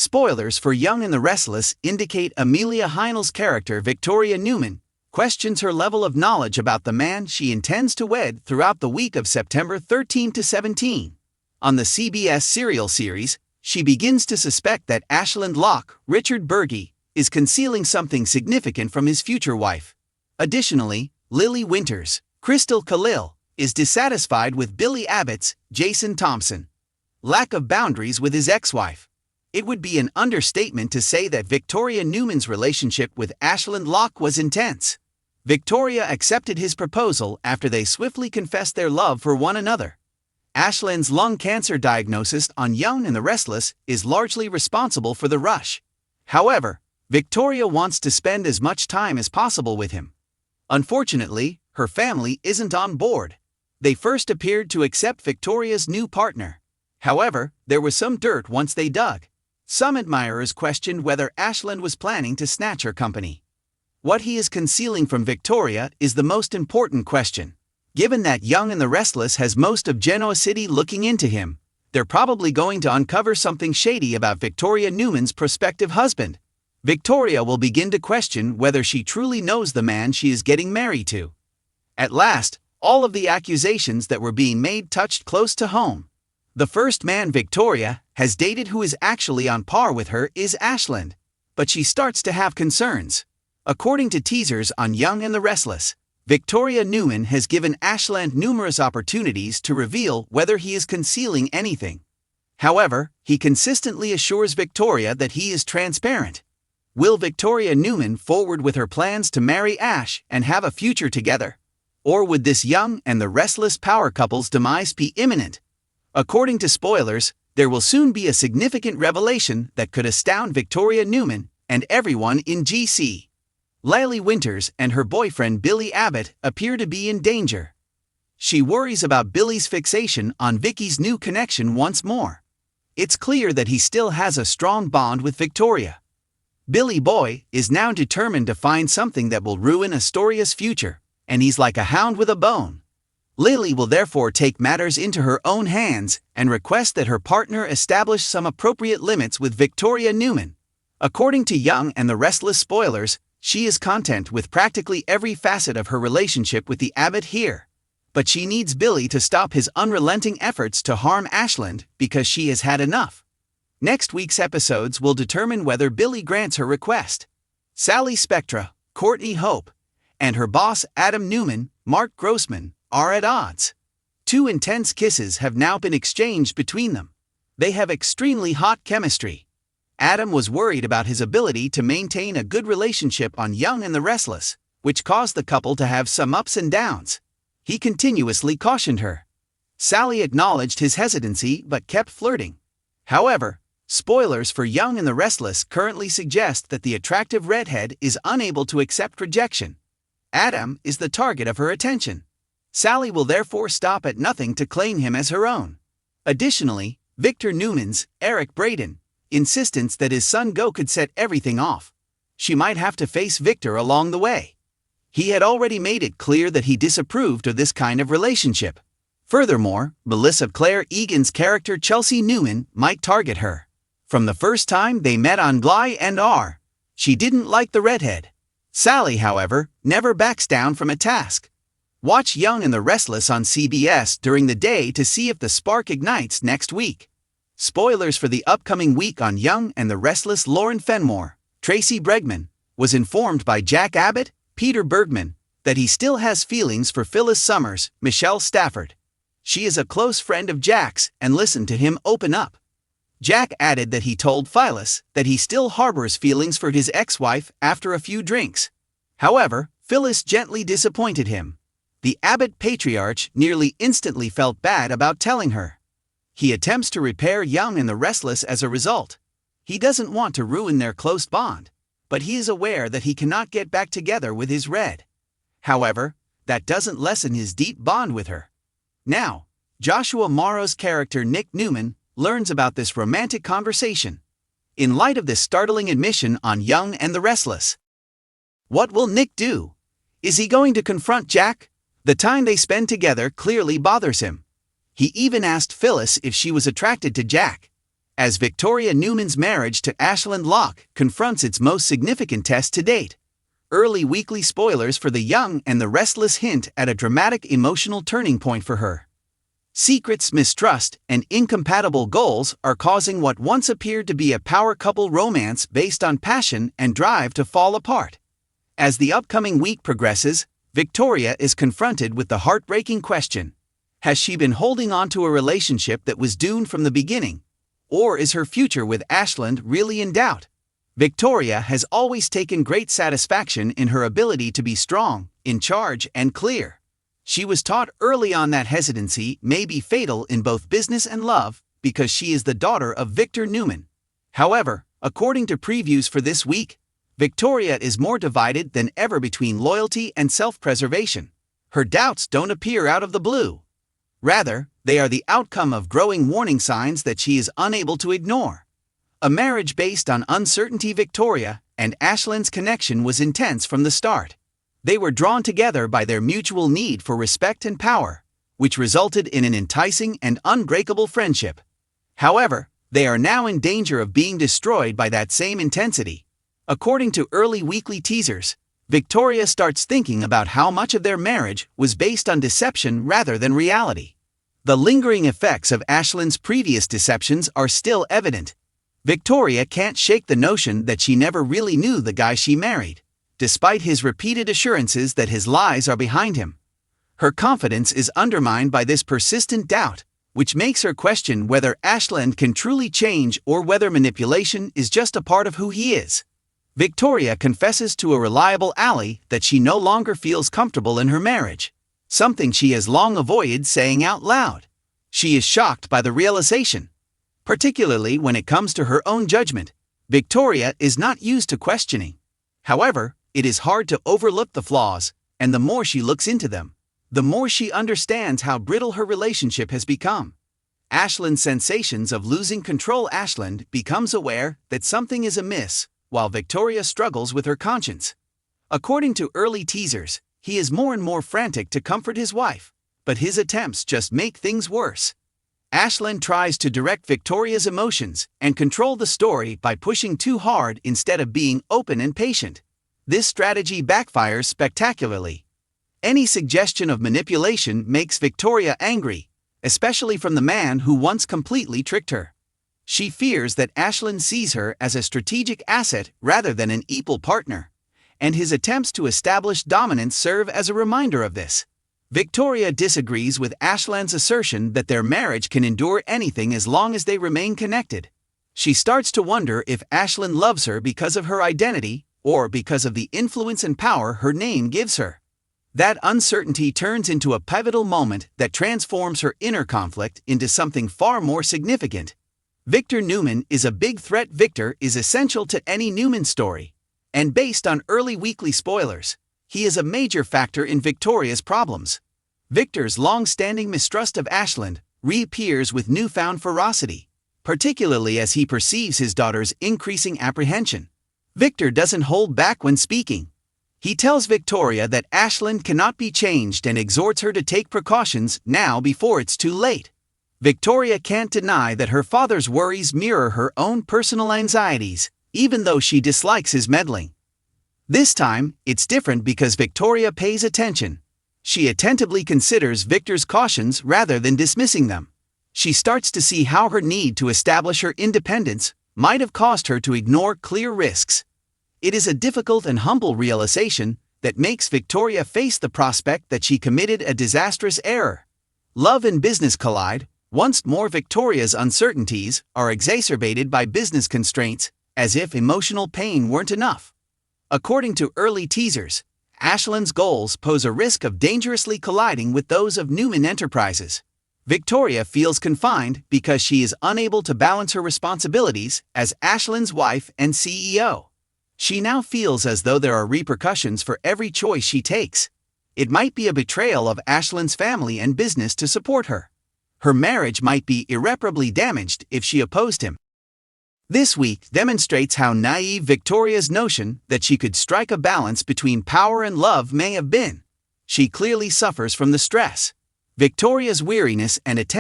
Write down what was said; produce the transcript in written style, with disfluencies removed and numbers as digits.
Spoilers for Young and the Restless indicate Amelia Heinel's character Victoria Newman questions her level of knowledge about the man she intends to wed throughout the week of September 13 to 17. On the CBS serial series, she begins to suspect that Ashland lock Richard Berge is concealing something significant from his future wife. Additionally, Lily Winters, Crystal Khalil, is dissatisfied with Billy Abbott's Jason Thompson lack of boundaries with his ex-wife. It would be an understatement to say that Victoria Newman's relationship with Ashland Locke was intense. Victoria accepted his proposal after they swiftly confessed their love for one another. Ashland's lung cancer diagnosis on Young and the Restless is largely responsible for the rush. However, Victoria wants to spend as much time as possible with him. Unfortunately, her family isn't on board. They first appeared to accept Victoria's new partner. However, there was some dirt once they dug. Some admirers questioned whether Ashland was planning to snatch her company. What he is concealing from Victoria is the most important question. Given that Young and the Restless has most of Genoa City looking into him, they're probably going to uncover something shady about Victoria Newman's prospective husband. Victoria will begin to question whether she truly knows the man she is getting married to. At last, all of the accusations that were being made touched close to home. The first man Victoria has dated who is actually on par with her is Ashland, but she starts to have concerns. According to teasers on Young and the Restless, Victoria Newman has given Ashland numerous opportunities to reveal whether he is concealing anything. However, he consistently assures Victoria that he is transparent. Will Victoria Newman forward with her plans to marry Ash and have a future together? Or would this Young and the Restless power couple's demise be imminent? According to spoilers, there will soon be a significant revelation that could astound Victoria Newman and everyone in GC. Lily Winters and her boyfriend Billy Abbott appear to be in danger. She worries about Billy's fixation on Vicky's new connection once more. It's clear that he still has a strong bond with Victoria. Billy Boy is now determined to find something that will ruin Astoria's future, and he's like a hound with a bone. Lily will therefore take matters into her own hands and request that her partner establish some appropriate limits with Victoria Newman. According to Young and the Restless spoilers, she is content with practically every facet of her relationship with the Abbott here. But she needs Billy to stop his unrelenting efforts to harm Ashland because she has had enough. Next week's episodes will determine whether Billy grants her request. Sally Spectra, Courtney Hope, and her boss Adam Newman, Mark Grossman, are at odds. 2 intense kisses have now been exchanged between them. They have extremely hot chemistry. Adam was worried about his ability to maintain a good relationship on Young and the Restless, which caused the couple to have some ups and downs. He continuously cautioned her. Sally acknowledged his hesitancy but kept flirting. However, spoilers for Young and the Restless currently suggest that the attractive redhead is unable to accept rejection. Adam is the target of her attention. Sally will therefore stop at nothing to claim him as her own. Additionally, Victor Newman's Eric Braden insistence that his son Go could set everything off. She might have to face Victor along the way. He had already made it clear that he disapproved of this kind of relationship. Furthermore, Melissa Claire Egan's character Chelsea Newman might target her. From the first time they met on Gly and R, she didn't like the redhead. Sally, however, never backs down from a task. Watch Young and the Restless on CBS during the day to see if the spark ignites next week. Spoilers for the upcoming week on Young and the Restless. Lauren Fenmore, Tracy Bregman, was informed by Jack Abbott, Peter Bergman, that he still has feelings for Phyllis Summers, Michelle Stafford. She is a close friend of Jack's and listened to him open up. Jack added that he told Phyllis that he still harbors feelings for his ex-wife after a few drinks. However, Phyllis gently disappointed him. The Abbott patriarch nearly instantly felt bad about telling her. He attempts to repair Young and the Restless as a result. He doesn't want to ruin their close bond, but he is aware that he cannot get back together with his Red. However, that doesn't lessen his deep bond with her. Now, Joshua Morrow's character Nick Newman learns about this romantic conversation. In light of this startling admission on Young and the Restless, what will Nick do? Is he going to confront Jack? The time they spend together clearly bothers him. He even asked Phyllis if she was attracted to Jack. as Victoria Newman's marriage to Ashland Locke confronts its most significant test to date. Early weekly spoilers for the young and the restless hint at a dramatic emotional turning point for her. Secrets, mistrust, and incompatible goals are causing what once appeared to be a power couple romance based on passion and drive to fall apart. As the upcoming week progresses, Victoria is confronted with the heartbreaking question: has she been holding on to a relationship that was doomed from the beginning? Or is her future with Ashland really in doubt? Victoria has always taken great satisfaction in her ability to be strong, in charge, and clear. She was taught early on that hesitancy may be fatal in both business and love, because she is the daughter of Victor Newman. However, according to previews for this week, Victoria is more divided than ever between loyalty and self-preservation. Her doubts don't appear out of the blue. Rather, they are the outcome of growing warning signs that she is unable to ignore. A marriage based on uncertainty. Victoria and Ashland's connection was intense from the start. They were drawn together by their mutual need for respect and power, which resulted in an enticing and unbreakable friendship. However, they are now in danger of being destroyed by that same intensity. According to early weekly teasers, Victoria starts thinking about how much of their marriage was based on deception rather than reality. The lingering effects of Ashland's previous deceptions are still evident. Victoria can't shake the notion that she never really knew the guy she married, despite his repeated assurances that his lies are behind him. Her confidence is undermined by this persistent doubt, which makes her question whether Ashland can truly change or whether manipulation is just a part of who he is. Victoria confesses to a reliable ally that she no longer feels comfortable in her marriage, something she has long avoided saying out loud. She is shocked by the realization. Particularly when it comes to her own judgment, Victoria is not used to questioning. However, it is hard to overlook the flaws, and the more she looks into them, the more she understands how brittle her relationship has become. Ashland's sensations of losing control. Ashland becomes aware that something is amiss, while Victoria struggles with her conscience. According to early teasers, he is more and more frantic to comfort his wife, but his attempts just make things worse. Ashland tries to direct Victoria's emotions and control the story by pushing too hard instead of being open and patient. This strategy backfires spectacularly. Any suggestion of manipulation makes Victoria angry, especially from the man who once completely tricked her. She fears that Ashland sees her as a strategic asset rather than an equal partner, and his attempts to establish dominance serve as a reminder of this. Victoria disagrees with Ashland's assertion that their marriage can endure anything as long as they remain connected. She starts to wonder if Ashland loves her because of her identity, or because of the influence and power her name gives her. That uncertainty turns into a pivotal moment that transforms her inner conflict into something far more significant. Victor Newman is a big threat. Victor is essential to any Newman story, and based on early weekly spoilers, he is a major factor in Victoria's problems. Victor's long-standing mistrust of Ashland reappears with newfound ferocity, particularly as he perceives his daughter's increasing apprehension. Victor doesn't hold back when speaking. He tells Victoria that Ashland cannot be changed and exhorts her to take precautions now before it's too late. Victoria can't deny that her father's worries mirror her own personal anxieties, even though she dislikes his meddling. This time, it's different because Victoria pays attention. She attentively considers Victor's cautions rather than dismissing them. She starts to see how her need to establish her independence might have caused her to ignore clear risks. It is a difficult and humble realization that makes Victoria face the prospect that she committed a disastrous error. Love and business collide. Once more, Victoria's uncertainties are exacerbated by business constraints, as if emotional pain weren't enough. According to early teasers, Ashland's goals pose a risk of dangerously colliding with those of Newman Enterprises. Victoria feels confined because she is unable to balance her responsibilities as Ashland's wife and CEO. She now feels as though there are repercussions for every choice she takes. It might be a betrayal of Ashland's family and business to support her. Her marriage might be irreparably damaged if she opposed him. This week demonstrates how naive Victoria's notion that she could strike a balance between power and love may have been. She clearly suffers from the stress. Victoria's weariness and attention